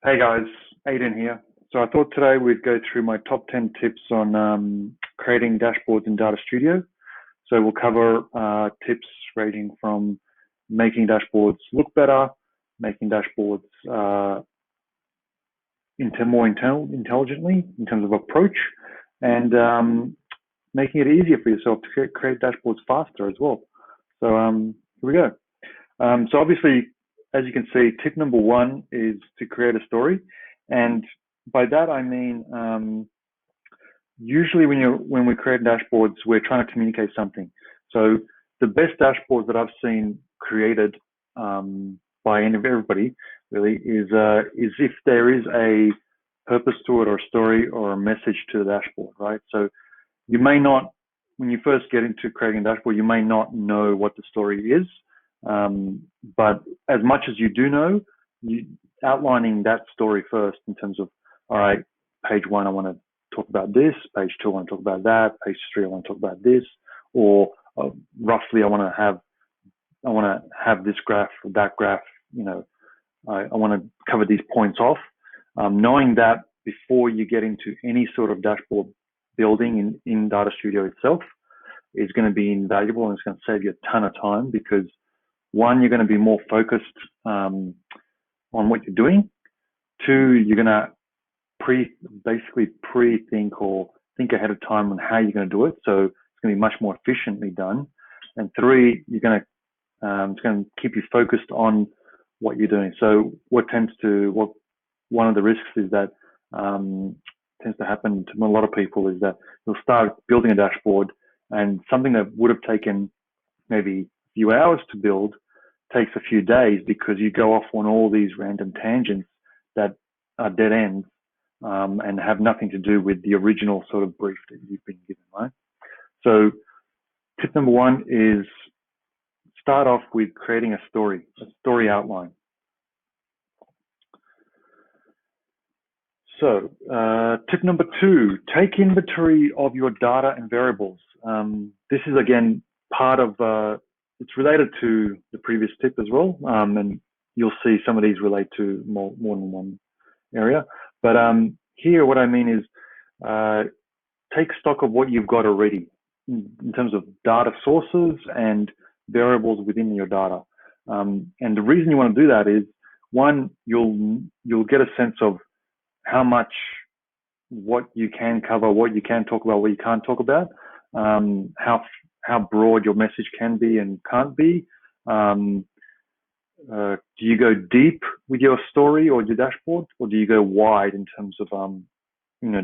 Hey guys, Aiden here. So I thought today we'd go through my top 10 tips on creating dashboards in Data Studio. So we'll cover tips ranging from making dashboards look better, making dashboards more intelligently in terms of approach, and making it easier for yourself to create dashboards faster as well. So here we go. So obviously, as you can see, tip number one is to create a story. And by that, I mean, usually when we create dashboards, we're trying to communicate something. So the best dashboards that I've seen created by everybody really is if there is a purpose to it or a story or a message to the dashboard, right? So you may not, when you first get into creating a dashboard, you may not know what the story is. But as much as you do know, outlining that story first in terms of, all right, page one, I want to talk about this. Page two, I want to talk about that. Page three, I want to talk about this. Or roughly, I want to have this graph or that graph. I want to cover these points off. Knowing that before you get into any sort of dashboard building in Data Studio itself is going to be invaluable, and it's going to save you a ton of time because one, you're going to be more focused on what you're doing. Two, you're going to pre-think or think ahead of time on how you're going to do it. So it's going to be much more efficiently done. And three, it's going to keep you focused on what you're doing. So one of the risks is that tends to happen to a lot of people is that you'll start building a dashboard and something that would have taken maybe a few hours to build takes a few days because you go off on all these random tangents that are dead ends and have nothing to do with the original sort of brief that you've been given, right? So tip number one is start off with creating a story outline. So tip number two, take inventory of your data and variables. This is again part of it's related to the previous tip as well, and you'll see some of these relate to more than one area. But here, what I mean is take stock of what you've got already in terms of data sources and variables within your data. And the reason you want to do that is, one, you'll get a sense of how much, what you can cover, what you can talk about, what you can't talk about, how broad your message can be and can't be. Do you go deep with your story or your dashboard, or do you go wide in terms of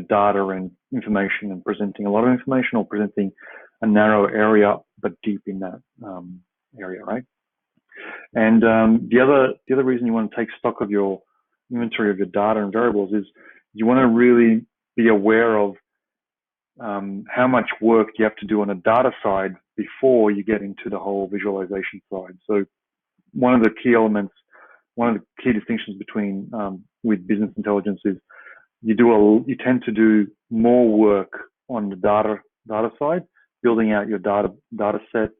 data and information and presenting a lot of information, or presenting a narrow area but deep in that area, right? And the other reason you want to take stock of your inventory of your data and variables is you want to really be aware of how much work you have to do on the data side before you get into the whole visualization side. So one of the key distinctions between with business intelligence is you tend to do more work on the data side, building out your data set,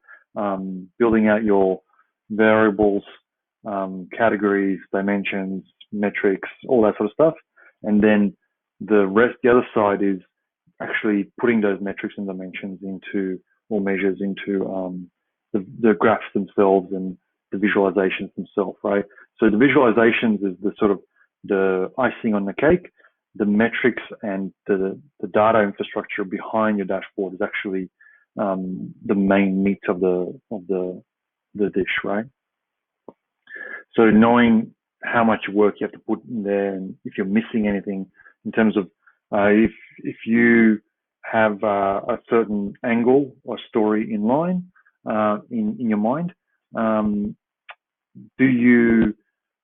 building out your variables, categories, dimensions, metrics, all that sort of stuff. And then the other side is actually putting those metrics and dimensions into, or measures into the graphs themselves and the visualizations themselves, right? So the visualizations is the sort of the icing on the cake. The metrics and the data infrastructure behind your dashboard is actually the main meat of the dish, right? So knowing how much work you have to put in there, and if you're missing anything in terms of if you have a certain angle or story in line in your mind, do you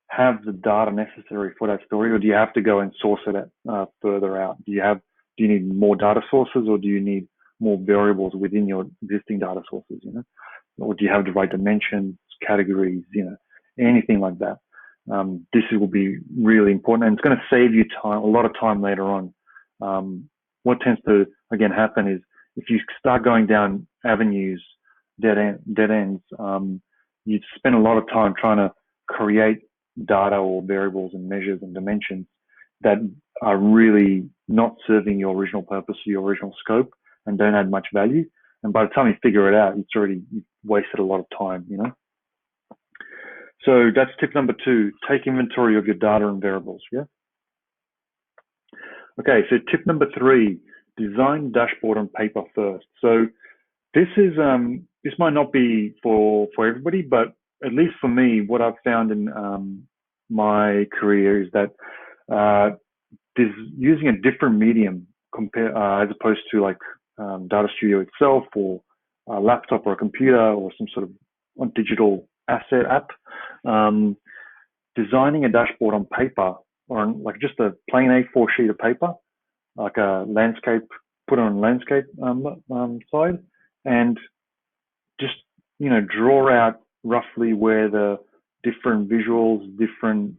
have the data necessary for that story, or do you have to go and source it further out? Do you need more data sources, or do you need more variables within your existing data sources? Or do you have the right dimensions, categories? Anything like that. This will be really important, and it's going to save you time, a lot of time later on. What tends to again happen is if you start going down avenues, dead ends, you spend a lot of time trying to create data or variables and measures and dimensions that are really not serving your original purpose or your original scope and don't add much value. And by the time you figure it out, you've wasted a lot of time, you know? So that's tip number 2, take inventory of your data and variables, yeah? Okay, so tip number 3, design dashboard on paper first. So this might not be for everybody, but at least for me, what I've found in my career is that using a different medium as opposed to like Data Studio itself or a laptop or a computer or some sort of digital asset app, designing a dashboard on paper or on like just a plain A4 sheet of paper, like a landscape, put on a landscape side, and just, you know, draw out roughly where the different visuals, different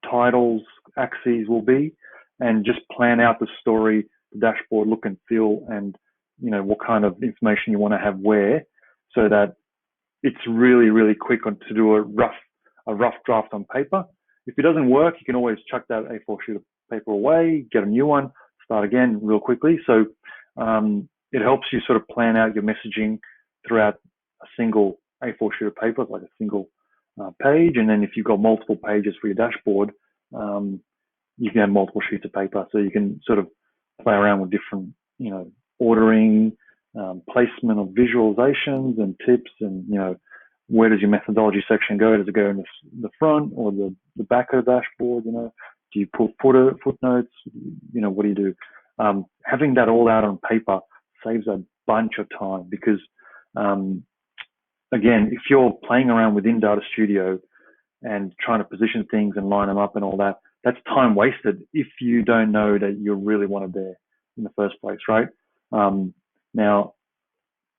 titles, axes will be, and just plan out the story, the dashboard look and feel, and, you know, what kind of information you want to have where, so that it's really, really quick to do a rough draft on paper. If it doesn't work, you can always chuck that A4 sheet of paper away, get a new one, start again real quickly. So it helps you sort of plan out your messaging throughout a single A4 sheet of paper, like a single page. And then if you've got multiple pages for your dashboard, you can have multiple sheets of paper. So you can sort of play around with different, you know, ordering, placement of visualizations and tips, and, you know, where does your methodology section go? Does it go in the front or the back of the dashboard? You know, do you put footnotes? You know, what do you do? Having that all out on paper saves a bunch of time because, again, if you're playing around within Data Studio and trying to position things and line them up and all that, that's time wasted if you don't know that you really wanted there in the first place, right? Now,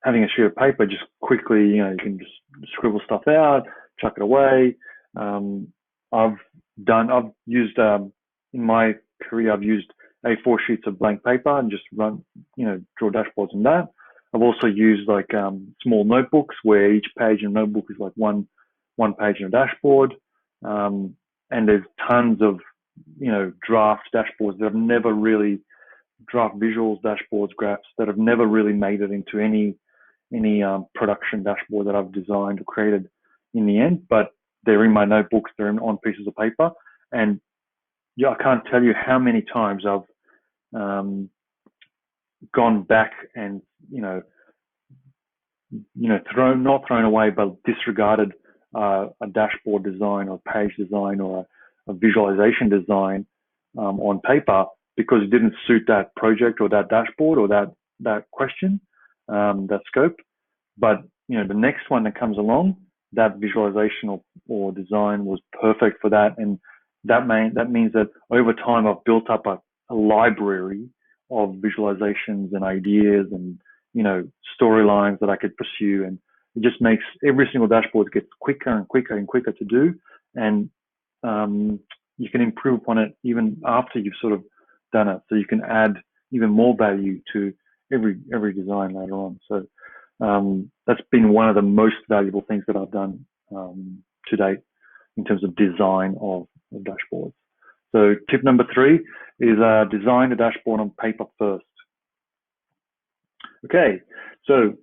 having a sheet of paper, just quickly, you know, you can just scribble stuff out, chuck it away. I've used, in my career, I've used A4 sheets of blank paper and just draw dashboards on that. I've also used like small notebooks where each page in a notebook is like one page in a dashboard. And there's tons of, you know, draft dashboards that have never really, draft visuals, dashboards, graphs that have never really made it into any production dashboard that I've designed or created in the end, but they're in my notebooks, they're on pieces of paper. And yeah, I can't tell you how many times I've gone back and, not thrown away, but disregarded a dashboard design or page design or a visualization design on paper because it didn't suit that project or that dashboard or that question, that scope. But, you know, the next one that comes along, that visualization or design was perfect for that. And that means that over time I've built up a library of visualizations and ideas and, you know, storylines that I could pursue. And it just makes every single dashboard gets quicker and quicker and quicker to do. And you can improve upon it even after you've sort of done it. So you can add even more value to every design later on. So that's been one of the most valuable things that I've done to date in terms of design of dashboards. So tip number 3 is design a dashboard on paper first. Okay, so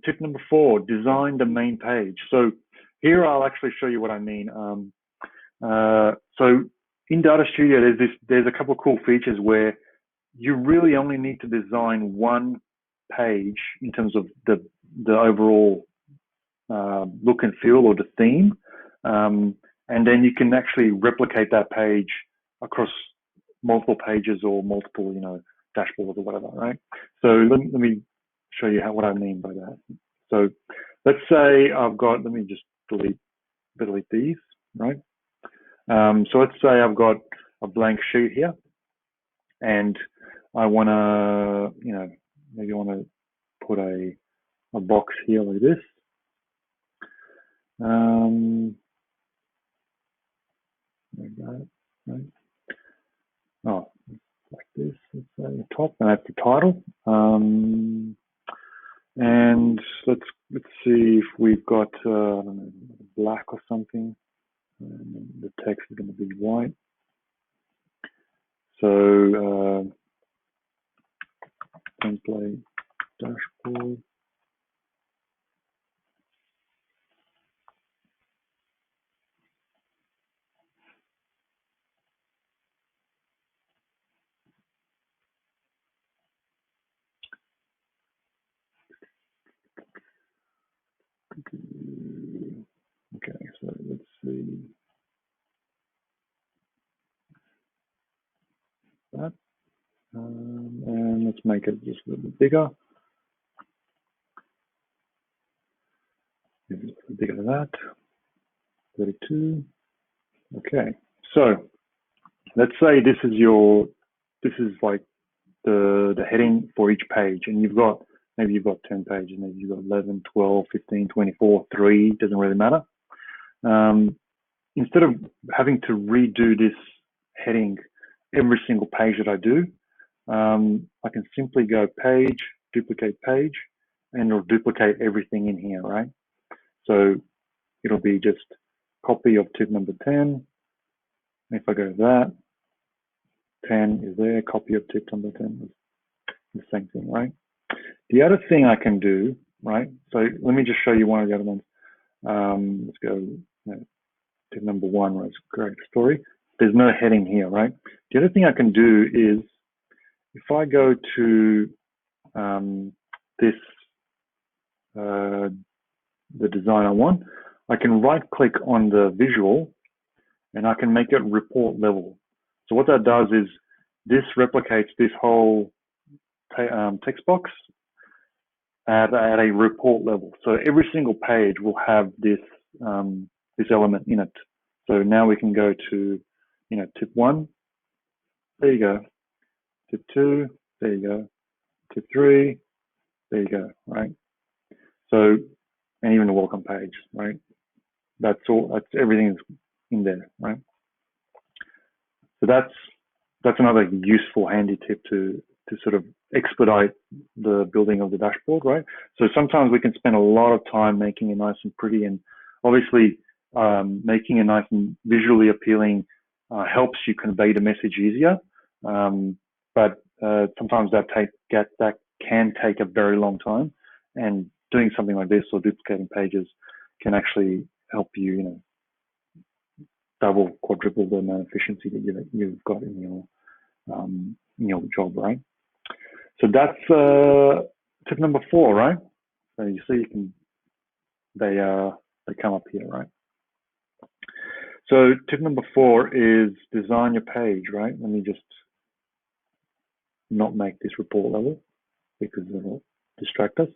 tip number 4, design the main page. So here I'll actually show you what I mean. So in Data Studio, there's a couple of cool features where you really only need to design one page in terms of the overall look and feel or the theme, and then you can actually replicate that page across multiple pages or multiple, you know, dashboards or whatever, right? So let me show you what I mean by that. So let's say I've got, let me just delete these, right? So let's say I've got a blank sheet here, and I want to, you know, maybe I want to put a box here like this. Like that, right? Oh, like this. Let's say the top, and that's the title. And let's see if we've got I don't know, black or something. And the So template dashboard. Okay, so let's see that. And let's make it just a little bit bigger. Bigger than that. 32. Okay, so let's say this is like the heading for each page, and maybe you've got 10 pages, maybe you've got 11, 12, 15, 24, 3, doesn't really matter. Instead of having to redo this heading every single page that I do, I can simply go page, duplicate page, and it'll duplicate everything in here, right? So it'll be just copy of tip number 10. If I go to that, 10 is there, copy of tip number 10, the same thing, right? The other thing I can do, right? So let me just show you one of the other ones. Let's go tip number 1, right? It's create a story. There's no heading here, right? The other thing I can do is if I go to this, the design I want, I can right click on the visual and I can make it report level. So what that does is this replicates this whole text box at a report level. So every single page will have this this element in it. So now we can go to, tip 1. There you go. Tip 2. There you go. Tip 3. There you go. Right. So, and even the welcome page. Right. That's all. That's everything is in there. Right. So that's another useful handy tip to sort of expedite the building of the dashboard, right? So sometimes we can spend a lot of time making it nice and pretty, and obviously making it nice and visually appealing helps you convey the message easier. But sometimes that can take a very long time, and doing something like this or duplicating pages can actually help you, double, quadruple the amount of efficiency that you've got in your job, right? So that's tip number 4, right? So you see, they come up here, right? So tip number 4 is design your page, right? Let me just not make this report level because it'll distract us.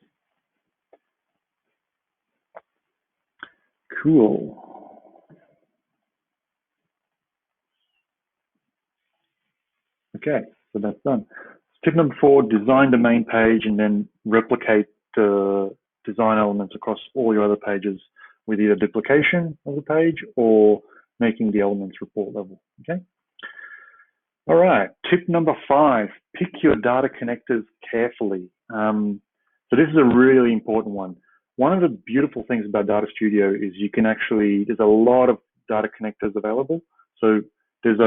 Cool. Okay, so that's done. Tip number 4, design the main page and then replicate the design elements across all your other pages with either duplication of the page or making the elements report level, okay? All right, tip number 5, pick your data connectors carefully. So this is a really important one. One of the beautiful things about Data Studio is there's a lot of data connectors available. So there's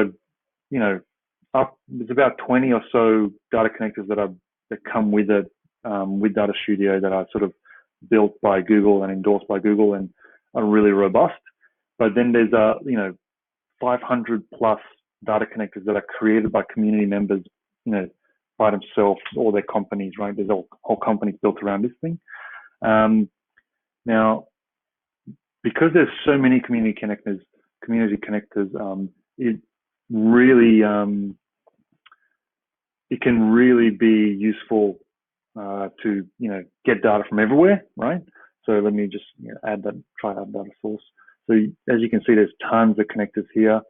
there's about 20 or so data connectors that come with it, with Data Studio, that are sort of built by Google and endorsed by Google and are really robust. But then there's 500 plus data connectors that are created by community members, by themselves or their companies, right? There's whole companies built around this thing. Now, because there's so many community connectors, it can really be useful to get data from everywhere, right? So let me just try that data source. So as you can see, there's tons of connectors here,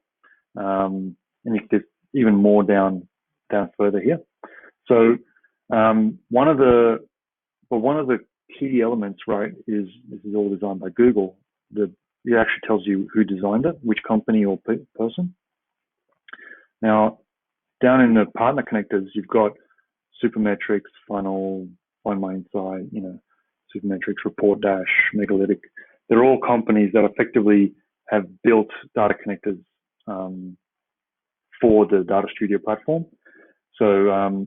and there's even more down further here. So one of the key elements, right, is this is all designed by Google. It actually tells you who designed it, which company or person. Now, down in the partner connectors, you've got Supermetrics, Funnel, Find My Insight, Supermetrics, Report Dash, Megalithic. They're all companies that effectively have built data connectors for the Data Studio platform. So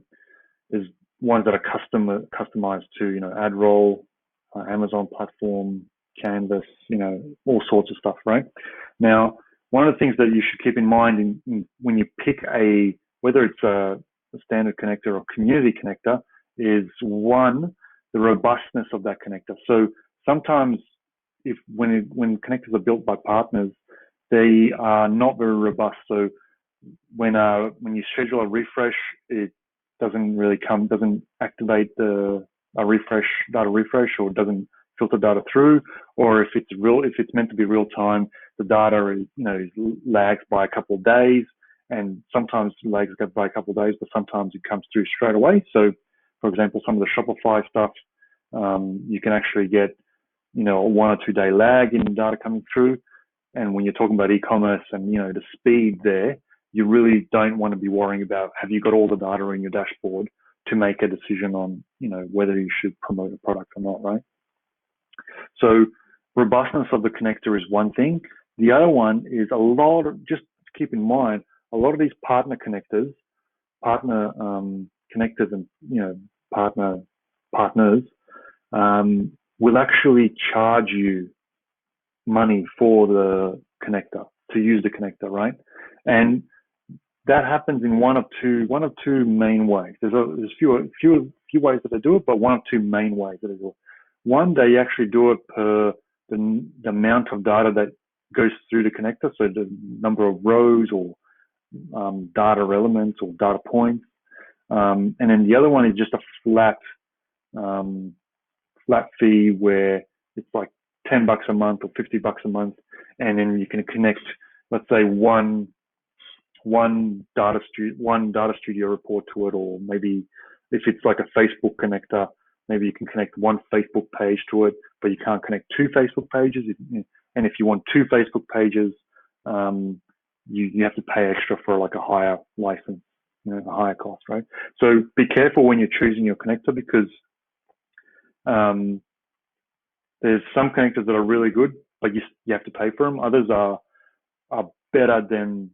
there's ones that are customized to, AdRoll, Amazon platform, Canvas, all sorts of stuff, right? Now, one of the things that you should keep in mind when you pick whether it's a standard connector or community connector, is one, the robustness of that connector. So sometimes when connectors are built by partners, they are not very robust. So when you schedule a refresh, it doesn't activate the data refresh, or doesn't filter data through, or if it's meant to be real time, the data lags by a couple of days, and sometimes lags by a couple of days, but sometimes it comes through straight away. So, for example, some of the Shopify stuff, you can actually get a 1 or 2 day lag in data coming through. And when you're talking about e-commerce and the speed there, you really don't want to be worrying about have you got all the data in your dashboard to make a decision on whether you should promote a product or not, right? So robustness of the connector is one thing. The other one is just keep in mind, a lot of these partner connectors and partners will actually charge you money for the connector, to use the connector, right? And that happens in one of two main ways. There's few ways that they do it, but one of two main ways that they do it. One, they actually do it per the amount of data that goes through the connector, so the number of rows or data elements or data points. And then the other one is just a flat fee where it's like $10 a month or $50 a month, and then you can connect, let's say, one data studio report to it, or maybe if it's like a Facebook connector, maybe you can connect one Facebook page to it, but you can't connect two Facebook pages. And if you want two Facebook pages, you have to pay extra for like a higher license, a higher cost, right? So be careful when you're choosing your connector, because there's some connectors that are really good, but you have to pay for them. Others are better than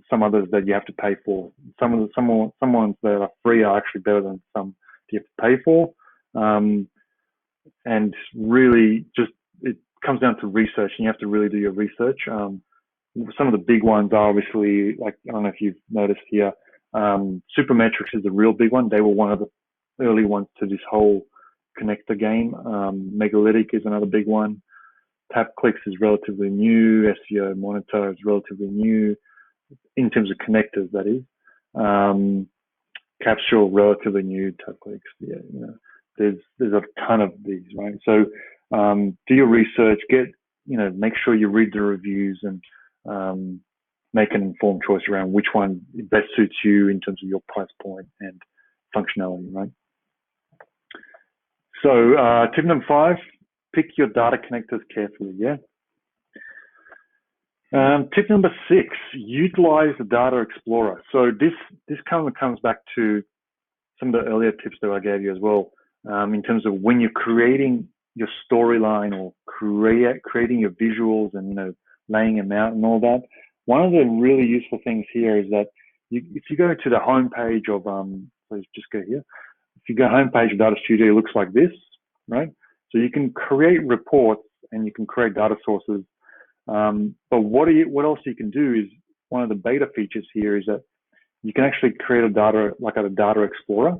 some others that you have to pay for. Some ones that are free are actually better than some you have to pay for. And really, just it comes down to research, and you have to really do your research. Some of the big ones are obviously, like, I don't know if you've noticed here, Supermetrics is a real big one. They were one of the early ones to this whole connector game. Megalithic is another big one. TapClicks is relatively new. SEO Monitor is relatively new in terms of connectors, that is. Capsule, relatively new. TapClicks, there's a ton of these, right? So do your research, make sure you read the reviews, and make an informed choice around which one best suits you in terms of your price point and functionality, right? So tip number 5, pick your data connectors carefully, yeah? Tip number 6, utilize the Data Explorer. So this kind of comes back to some of the earlier tips that I gave you as well, in terms of when you're creating your storyline or creating your visuals and laying them out and all that. One of the really useful things here is that if you go to the homepage of let's just go here. If you go homepage of Data Studio, it looks like this, right? So you can create reports and you can create data sources. But what else you can do is, one of the beta features here is that you can actually create a Data Explorer.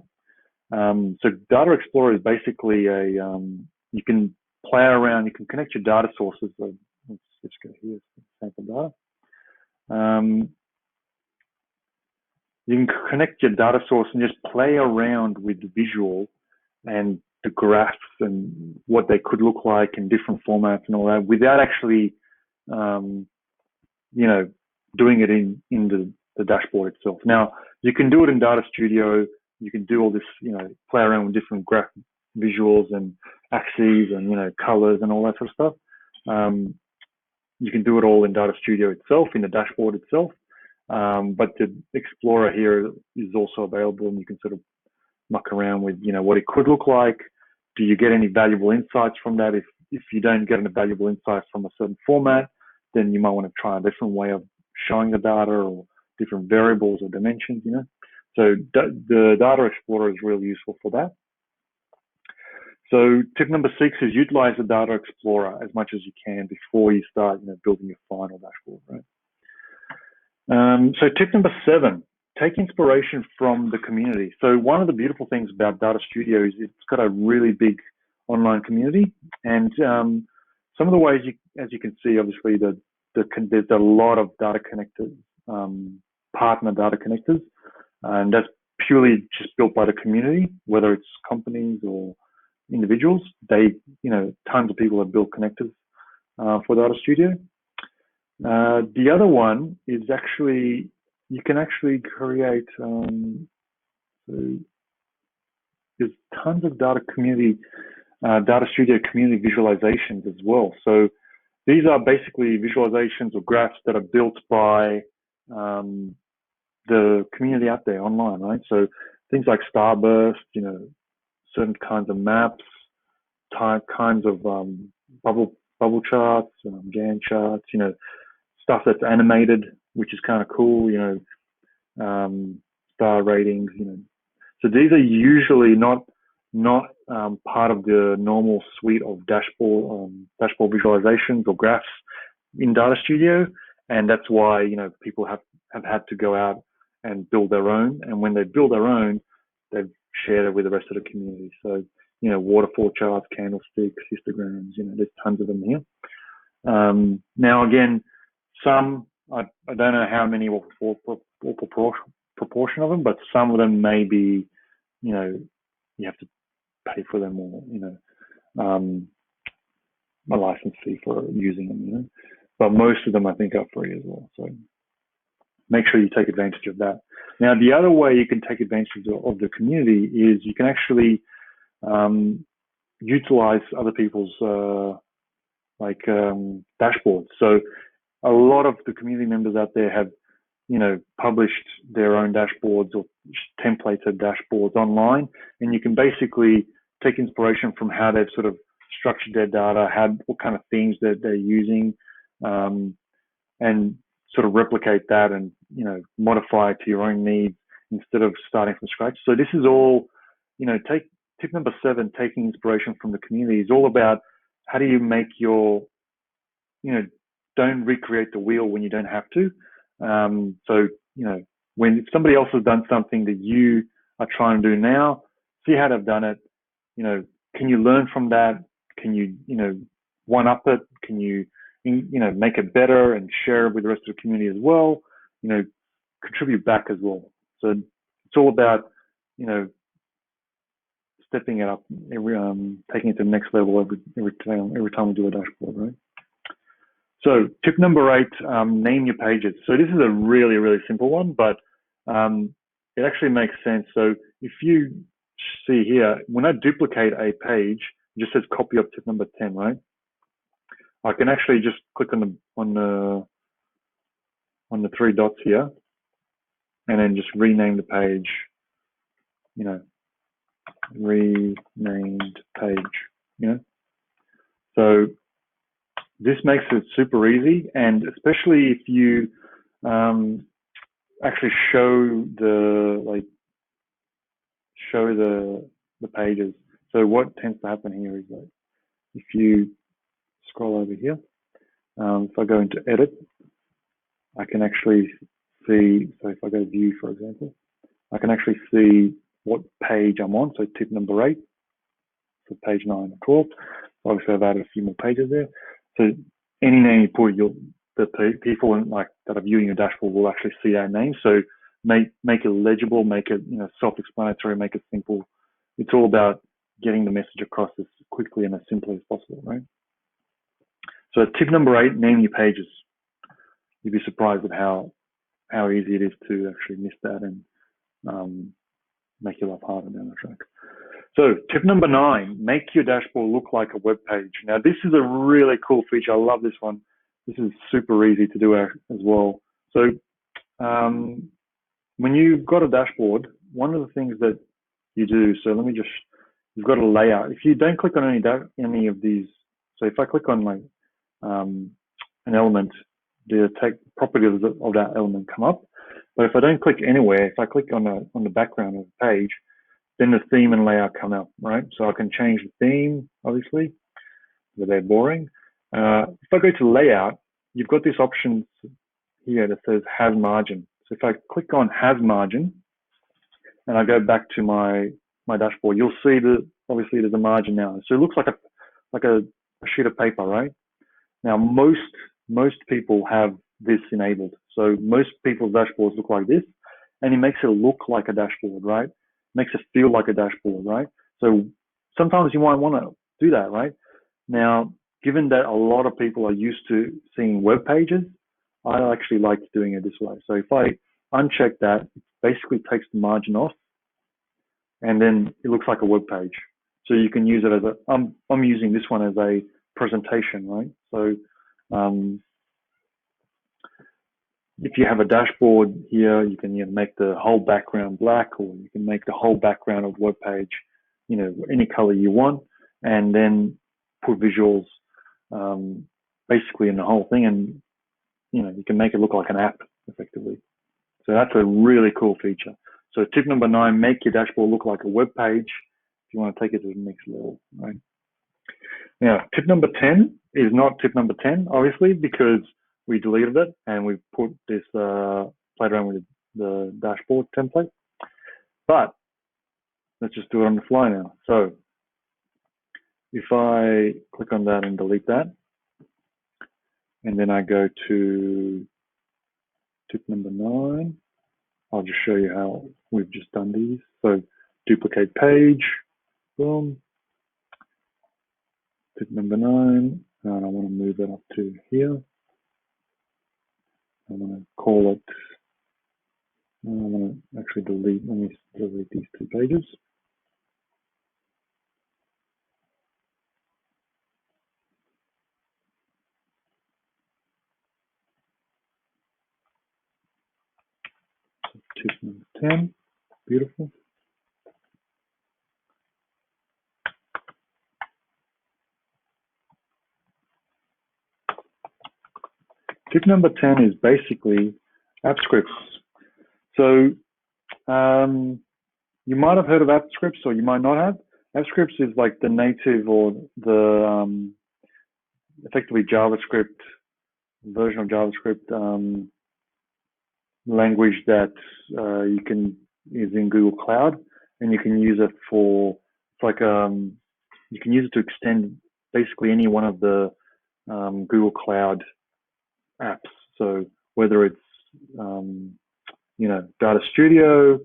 So Data Explorer is basically you can play around, you can connect your data sources. So let's go here, sample data. You can connect your data source and just play around with the visual and the graphs and what they could look like in different formats and all that, without actually, doing it in the dashboard itself. Now, you can do it in Data Studio. You can do all this, play around with different graph visuals and axes and, colors and all that sort of stuff. You can do it all in Data Studio itself, in the dashboard itself. But the Explorer here is also available, and you can sort of muck around with, what it could look like. Do you get any valuable insights from that? If you don't get any valuable insights from a certain format, then you might want to try a different way of showing the data or different variables or dimensions, you know. So the Data Explorer is really useful for that. So tip number 6 is utilize the Data Explorer as much as you can before you start, you know, building your final dashboard, right? So tip number 7, take inspiration from the community. So one of the beautiful things about Data Studio is it's got a really big online community, and some of the ways, as you can see, obviously there's a lot of data connectors, partner data connectors, and that's purely just built by the community, whether it's companies or individuals. They, you know, tons of people have built connectors for Data Studio. The other one is actually, you can actually create, there's tons of Data Studio community visualizations as well. So these are basically visualizations or graphs that are built by the community out there online, right? So things like starburst, you know, certain kinds of maps, kinds of bubble charts, Gantt charts, you know, stuff that's animated, which is kind of cool, you know, star ratings, you know. So these are usually not part of the normal suite of dashboard visualizations or graphs in Data Studio, and that's why, you know, people have had to go out and build their own. And when they build their own, they've shared it with the rest of the community. So, you know, waterfall charts, candlesticks, histograms, you know, there's tons of them here. Now, again, some, I don't know how many or proportion of them, but some of them may be, you know, you have to pay for them, or, you know, a license fee for using them, you know. But most of them, I think, are free as well. So make sure you take advantage of that. Now, the other way you can take advantage of the community is you can actually utilize other people's dashboards. So a lot of the community members out there have, you know, published their own dashboards or templated dashboards online, and you can basically take inspiration from how they've sort of structured their data, what kind of themes that they're using, and sort of replicate that and, you know, modify it to your own needs instead of starting from scratch. So this is all, you know, tip number 7, taking inspiration from the community, is all about how do you make your, you know, don't recreate the wheel when you don't have to. So, you know, if somebody else has done something that you are trying to do now, see how they've done it. You know, can you learn from that? Can you, you know, one up it? Can you, you know, make it better and share it with the rest of the community as well? You know, contribute back as well. So it's all about, you know, stepping it up, taking it to the next level every time we do a dashboard, right? So tip number 8, name your pages. So this is a really, really simple one, but it actually makes sense. So if you see here, when I duplicate a page, it just says copy of tip number 10, right? I can actually just click on the 3 dots here, and then just rename the page, you know, renamed page, you know. So this makes it super easy, and especially if you actually show the pages. So what tends to happen here is that if you scroll over here, if I go into edit, I can actually see, so if I go view, for example, I can actually see what page I'm on. So tip number 8, so page 9 and 12. Obviously I've added a few more pages there. So any name you put, the people that are viewing your dashboard will actually see that name. So make it legible, make it, you know, self-explanatory, make it simple. It's all about getting the message across as quickly and as simply as possible, right? So tip number 8, name your pages. You'd be surprised at how easy it is to actually miss that and make your life harder down the track. So tip number 9, make your dashboard look like a web page. Now, this is a really cool feature. I love this one. This is super easy to do as well. So when you've got a dashboard, one of the things that you do, so you've got a layout. If you don't click on any of these, so if I click on an element, the properties of that element come up. But if I don't click anywhere, if I click on the background of the page, then the theme and layout come up, right? So I can change the theme, obviously, but they're boring. If I go to layout, you've got this option here that says has margin. So if I click on has margin and I go back to my dashboard, you'll see that obviously there's a margin now. So it looks like a sheet of paper, right? Now most people have this enabled. So most people's dashboards look like this, and it makes it look like a dashboard, right? Makes it feel like a dashboard, right? So sometimes you might want to do that, right? Now, given that a lot of people are used to seeing web pages, I actually like doing it this way. So if I uncheck that, it basically takes the margin off, and then it looks like a web page. So you can use it as I'm using this one as a presentation, right? So if you have a dashboard here, you can make the whole background black, or you can make the whole background of web page, any color you want, and then put visuals basically in the whole thing, and you can make it look like an app effectively. So that's a really cool feature. So tip number 9, make your dashboard look like a web page if you want to take it to the next level, right? Now, tip number 10 is not tip number 10, obviously, because we deleted it and we put this, played around with the dashboard template. But let's just do it on the fly now. So if I click on that and delete that, and then I go to tip number 9, I'll just show you how we've just done these. So duplicate page, boom. Tip number 9, and I want to move that up to here. I'm going to call it, I'm going to actually delete, let me delete these 2 pages. Tip number 10, beautiful. Tip number 10 is basically app scripts. So you might have heard of app scripts, or you might not have. App scripts is like the native or the effectively JavaScript version of JavaScript language that is in Google Cloud, and you can use it for, it's like you can use it to extend basically any one of the Google Cloud apps. So whether it's Data Studio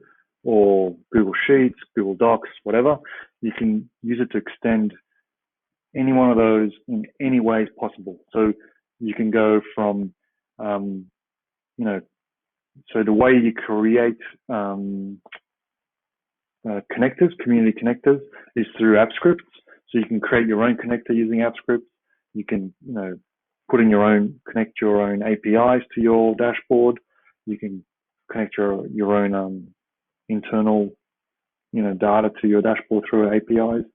or Google Sheets, Google Docs, whatever, you can use it to extend any one of those in any ways possible. So you can go from so the way you create connectors, community connectors, is through app scripts. So you can create your own connector using app scripts. You can connect your own APIs to your dashboard. You can connect your own internal data to your dashboard through APIs,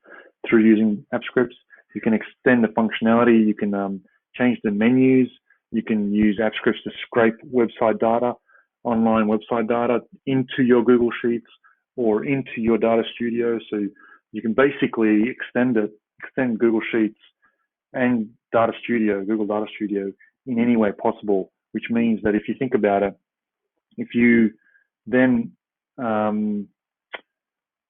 through using app scripts. You can extend the functionality. You can change the menus. You can use app scripts to scrape website data, online website data, into your Google Sheets or into your Data Studio. So you can basically extend Google Sheets and Data Studio, Google Data Studio, in any way possible, which means that if you think about it, if you then,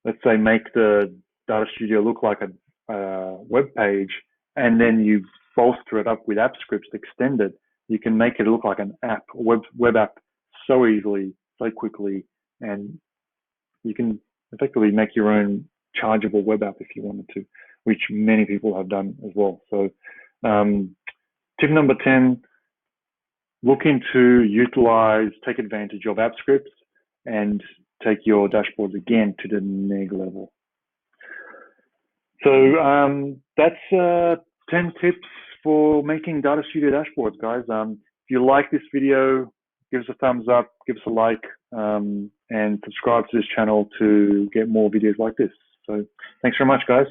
let's say, make the Data Studio look like a web page, and then you bolster it up with app scripts to extend it, you can make it look like an app, a web app, so easily, so quickly, and you can effectively make your own chargeable web app if you wanted to, which many people have done as well. So tip number 10, looking to utilize, take advantage of app scripts and take your dashboards again to the next level. So that's 10 tips for making Data Studio dashboards, guys. If you like this video, give us a thumbs up, give us a like, and subscribe to this channel to get more videos like this. So thanks very much, guys.